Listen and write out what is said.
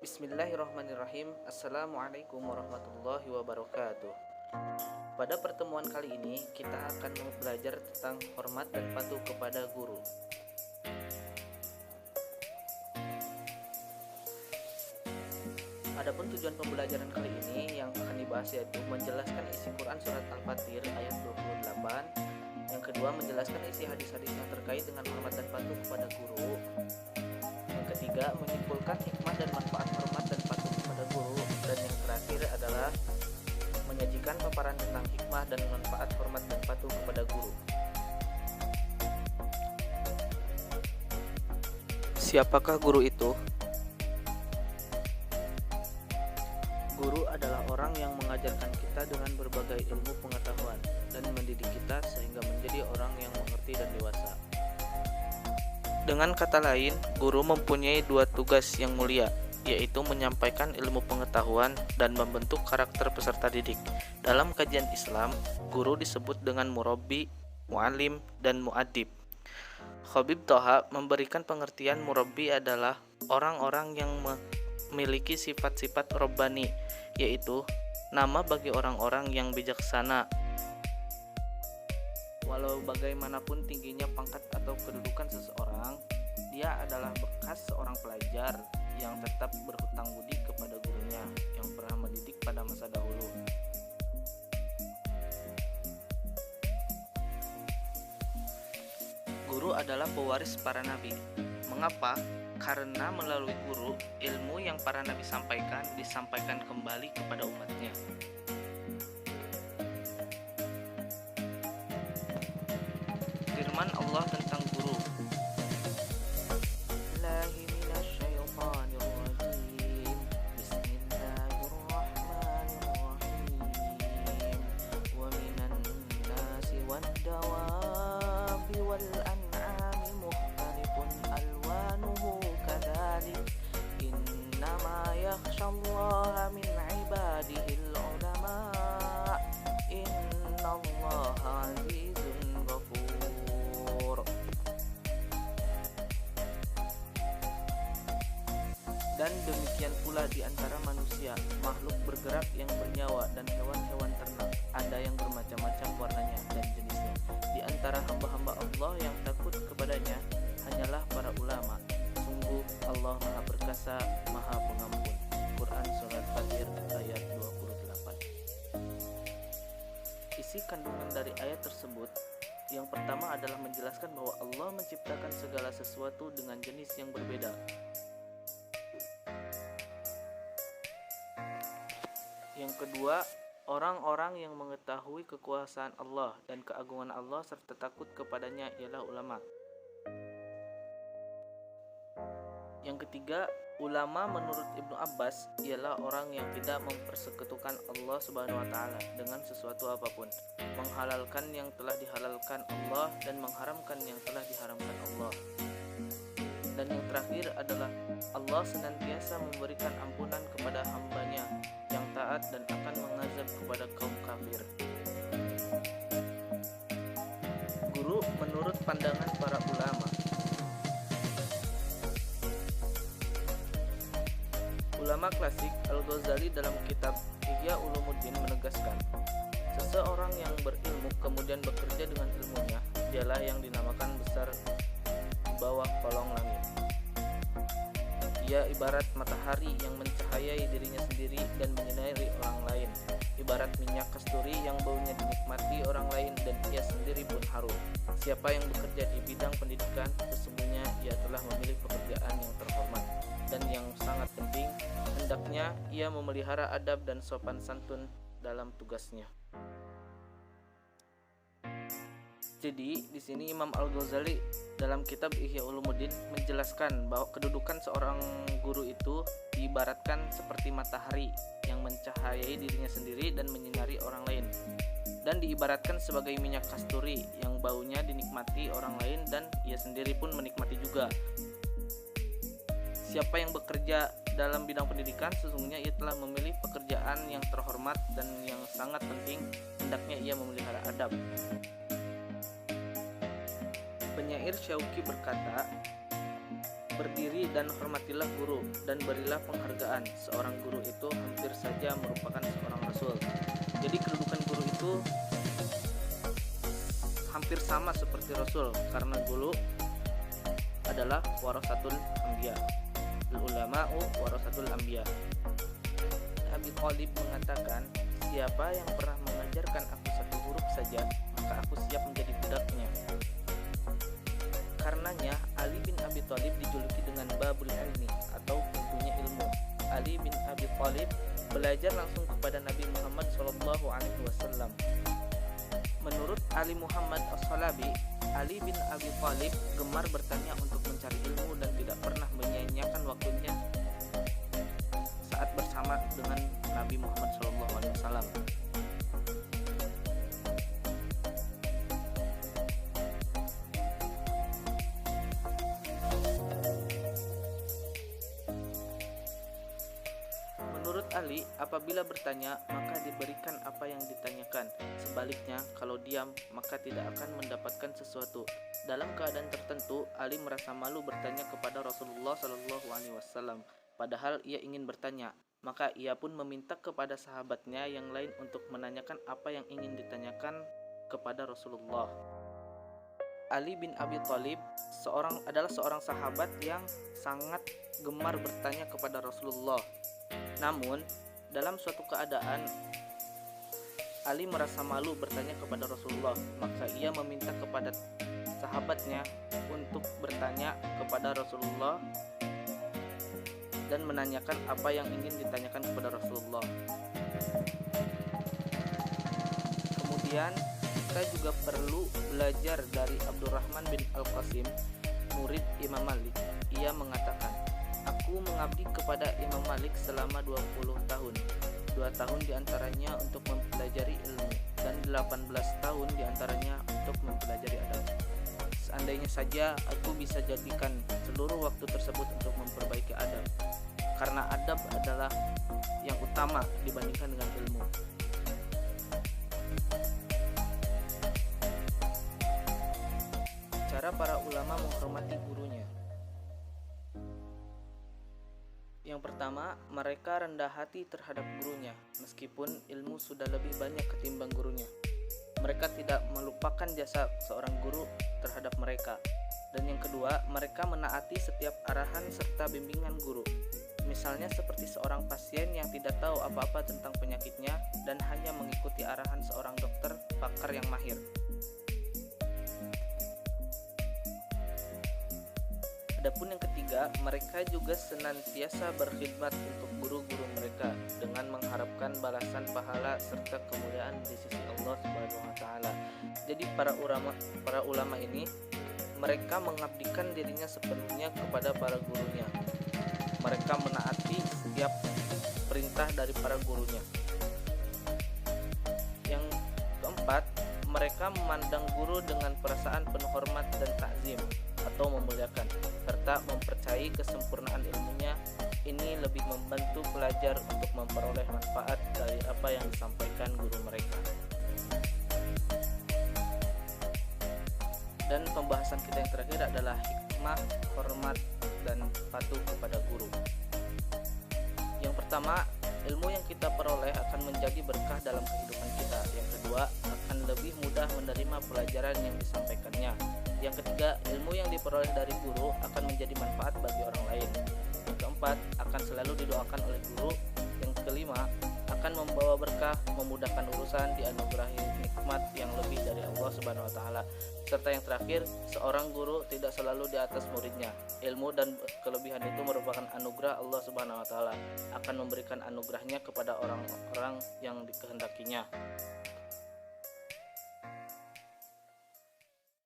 Bismillahirrahmanirrahim. Assalamualaikum warahmatullahi wabarakatuh. Pada pertemuan kali ini kita akan belajar tentang hormat dan patuh kepada guru. Adapun tujuan pembelajaran kali ini yang akan dibahas yaitu menjelaskan isi Quran surat Al-Fatir ayat 28. Yang kedua, menjelaskan isi hadis-hadis yang terkait dengan hormat dan patuh kepada guru. Yang ketiga, menyimpulkan hikmah dan manfaat hormat dan patuh kepada guru. Dan yang terakhir adalah menyajikan paparan tentang hikmah dan manfaat hormat dan patuh kepada guru. Siapakah guru itu? Guru adalah orang yang mengajarkan kita dengan berbagai ilmu pengetahuan dan mendidik kita sehingga menjadi orang yang mengerti dan dewasa. Dengan kata lain, guru mempunyai dua tugas yang mulia, yaitu menyampaikan ilmu pengetahuan dan membentuk karakter peserta didik. Dalam kajian Islam, guru disebut dengan murabbi, mu'alim, dan mu'adib. Khabib Toha memberikan pengertian murabbi adalah orang-orang yang memiliki sifat-sifat robbani, yaitu nama bagi orang-orang yang bijaksana. Walau bagaimanapun tingginya pangkat atau kedudukan seseorang, dia adalah bekas seorang pelajar yang tetap berhutang budi kepada gurunya yang pernah mendidik pada masa dahulu. Guru adalah pewaris para nabi. Mengapa? Karena melalui guru, ilmu yang para nabi sampaikan disampaikan kembali kepada umatnya. Firman Allah tentang guru. Wa minan nasi wad dawabi wal an'ami mukhtalifun alwanuhu kadzalik innama yakhshallaha min ibadihil ulama innallaha azizun ghafur. Dan demikian pula di antara manusia, makhluk bergerak yang bernyawa dan hewan-hewan ternak, ada yang bermacam-macam warnanya dan jenisnya. Di antara hamba-hamba Allah yang takut kepadanya hanyalah para ulama. Sungguh Allah Maha Perkasa, Maha Pengampun. Quran Surat Fatir ayat 28. Isi kandungan dari ayat tersebut, yang pertama adalah menjelaskan bahwa Allah menciptakan segala sesuatu dengan jenis yang berbeda. Yang kedua, orang-orang yang mengetahui kekuasaan Allah dan keagungan Allah serta takut kepadanya ialah ulama. Yang ketiga, ulama menurut Ibnu Abbas ialah orang yang tidak mempersekutukan Allah Subhanahu wa taala dengan sesuatu apapun, menghalalkan yang telah dihalalkan Allah dan mengharamkan yang telah diharamkan Allah. Dan yang terakhir adalah Allah senantiasa memberikan ampunan kepada hambanya yang taat dan akan mengazab kepada kaum kafir. Guru menurut pandangan para ulama. Ulama klasik Al-Ghazali dalam kitab Ihya Ulumuddin menegaskan, seseorang yang berilmu kemudian bekerja dengan ilmunya, dialah yang dinamakan besar di bawah kolong langit. Ia ibarat matahari yang mencahayai dirinya sendiri dan menyinari orang lain, ibarat minyak kasturi yang baunya dinikmati orang lain dan ia sendiri pun harum. Siapa yang bekerja di bidang pendidikan, sesungguhnya ia telah memilih pekerjaan yang terhormat. Dan yang sangat penting, hendaknya ia memelihara adab dan sopan santun dalam tugasnya. Jadi, di sini Imam Al-Ghazali dalam kitab Ihya Ulumuddin menjelaskan bahwa kedudukan seorang guru itu diibaratkan seperti matahari yang mencahayai dirinya sendiri dan menyinari orang lain, dan diibaratkan sebagai minyak kasturi yang baunya dinikmati orang lain dan ia sendiri pun menikmati juga. Siapa yang bekerja dalam bidang pendidikan, sesungguhnya ia telah memilih pekerjaan yang terhormat dan yang sangat penting, hendaknya ia memelihara adab. Penyair Syauqi berkata, Berdiri dan hormatilah guru, dan berilah penghargaan. Seorang guru itu hampir saja merupakan seorang rasul. Jadi kedudukan guru itu hampir sama seperti rasul, karena guru adalah warasatul anbiya. Ulama'u warasatul anbiya. Abi Thalib mengatakan, siapa yang pernah mengajarkan aku satu huruf saja, maka aku siap menjadi budaknya. Karenanya Ali bin Abi Thalib dijuluki dengan Babul Ilmi atau pintunya ilmu. Ali bin Abi Thalib belajar langsung kepada Nabi Muhammad SAW. Menurut Ali Muhammad As-Salabi, Ali bin Abi Thalib gemar bertanya untuk mencari ilmu dan tidak pernah menyia-nyiakan waktunya saat bersama dengan Nabi Muhammad SAW. Menurut Ali, apabila bertanya, maka diberikan apa yang ditanyakan. Sebaliknya, kalau diam, maka tidak akan mendapatkan sesuatu. Dalam keadaan tertentu, Ali merasa malu bertanya kepada Rasulullah SAW. Padahal ia ingin bertanya, maka ia pun meminta kepada sahabatnya yang lain untuk menanyakan apa yang ingin ditanyakan kepada Rasulullah. Ali bin Abi Thalib adalah seorang sahabat yang sangat gemar bertanya kepada Rasulullah. Namun, dalam suatu keadaan Ali merasa malu bertanya kepada Rasulullah, maka ia meminta kepada sahabatnya untuk bertanya kepada Rasulullah dan menanyakan apa yang ingin ditanyakan kepada Rasulullah. Kemudian kita juga perlu belajar dari Abdurrahman bin Al-Qasim, murid Imam Malik. Ia mengatakan, aku mengabdi kepada Imam Malik selama 20 tahun. 2 tahun diantaranya untuk mempelajari ilmu dan 18 tahun diantaranya untuk mempelajari adab. Seandainya saja aku bisa jadikan seluruh waktu tersebut untuk memperbaiki adab, karena adab adalah yang utama dibandingkan dengan ilmu. Cara para ulama menghormati gurunya. Yang pertama, mereka rendah hati terhadap gurunya, meskipun ilmu sudah lebih banyak ketimbang gurunya. Mereka tidak melupakan jasa seorang guru terhadap mereka. Dan yang kedua, mereka menaati setiap arahan serta bimbingan guru. Misalnya seperti seorang pasien yang tidak tahu apa-apa tentang penyakitnya dan hanya mengikuti arahan seorang dokter pakar yang mahir. Adapun yang ketiga, mereka juga senantiasa berkhidmat untuk guru-guru mereka dengan mengharapkan balasan pahala serta kemuliaan di sisi Allah Subhanahu wa taala. Jadi para ulama ini mereka mengabdikan dirinya sepenuhnya kepada para gurunya. Mereka menaati setiap perintah dari para gurunya. Yang keempat, mereka memandang guru dengan perasaan penuh hormat dan takzim atau memuliakan, serta mempercayai kesempurnaan ilmunya. Ini lebih membantu pelajar untuk memperoleh manfaat dari apa yang disampaikan guru mereka. Dan pembahasan kita yang terakhir adalah hikmah, hormat, dan patuh kepada guru. Yang pertama, ilmu yang kita peroleh akan menjadi berkah dalam kehidupan kita. Yang kedua, akan lebih mudah menerima pelajaran yang disampaikannya. Yang ketiga, ilmu yang diperoleh dari guru akan menjadi manfaat bagi orang lain. Yang keempat, akan selalu didoakan oleh guru. Yang kelima, akan membawa berkah, memudahkan urusan, dianugerahi nikmat yang lebih dari Allah Subhanahu wa taala. Serta yang terakhir, seorang guru tidak selalu di atas muridnya. Ilmu dan kelebihan itu merupakan anugerah Allah Subhanahu wa taala, akan memberikan anugerahnya kepada orang-orang yang dikehendakinya.